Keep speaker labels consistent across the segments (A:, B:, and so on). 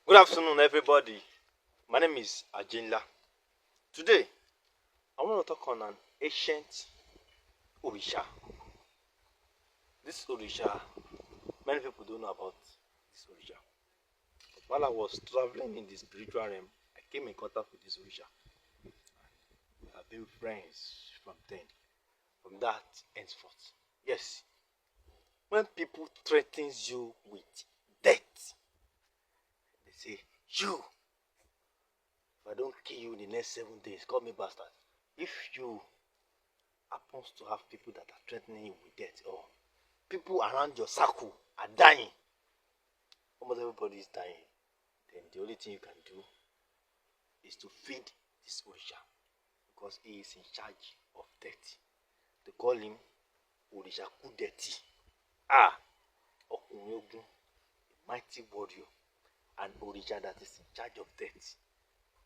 A: Good afternoon, everybody. My name is Ajinla. Today, I want to talk on an ancient Orisha. This Orisha, many people don't know about this Orisha. But while I was traveling in the spiritual realm, I came in contact with this Orisha. We have been friends from then, from that henceforth. Yes, when people threatens you with death, they say, you, if I don't kill you in the next 7 days, call me bastard. If you happens to have people that are threatening you with death, or people around your circle are dying, almost everybody is dying, then the only thing you can do is to feed this Orisha, because he is in charge of death. They call him ORISA KUDETI. Okunrin Ogun, a mighty warrior, an Orisha that is in charge of death.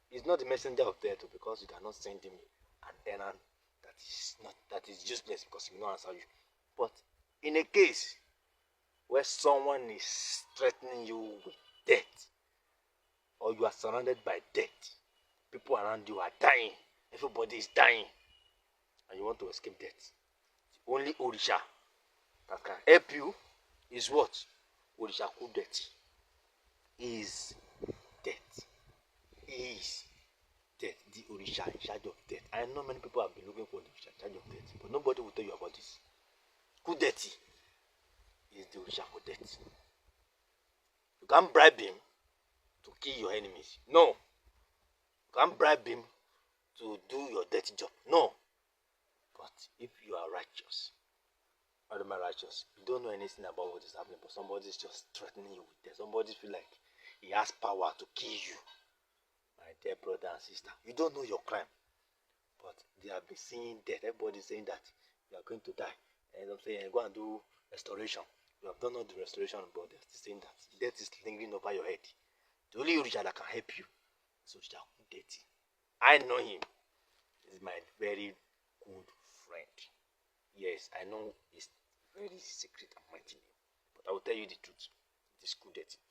A: He's not the messenger of death, because you cannot send him an errand that is useless, because he will not answer you. But in a case where someone is threatening you with death, or you are surrounded by death, people around you are dying, everybody is dying, and you want to escape death, the only Orisha that can help you is what? ORISA KUDETI. Is death. Is death, the Orisha in charge of death. I know many people have been looking for the Orisha in charge of death, but nobody will tell you about this. KUDETI is the Orisha KUDETI. You can't bribe him to kill your enemies. No. You can't bribe him to do your dirty job. No. But if you are righteous, or am I righteous? You don't know anything about what is happening, but somebody is just threatening you with death. Somebody feel like he has power to kill you. My dear brother and sister, you don't know your crime, but they have been seeing death. Everybody is saying that you are going to die, and I'm saying go and do restoration. You have done all the restoration, but they're still saying that death is lingering over your head. The only Orisha that can help you is ORISA KUDETI. I know him. He's my very good friend. Yes, I know his very secret and mighty name, but I will tell you the truth. It is KUDETI.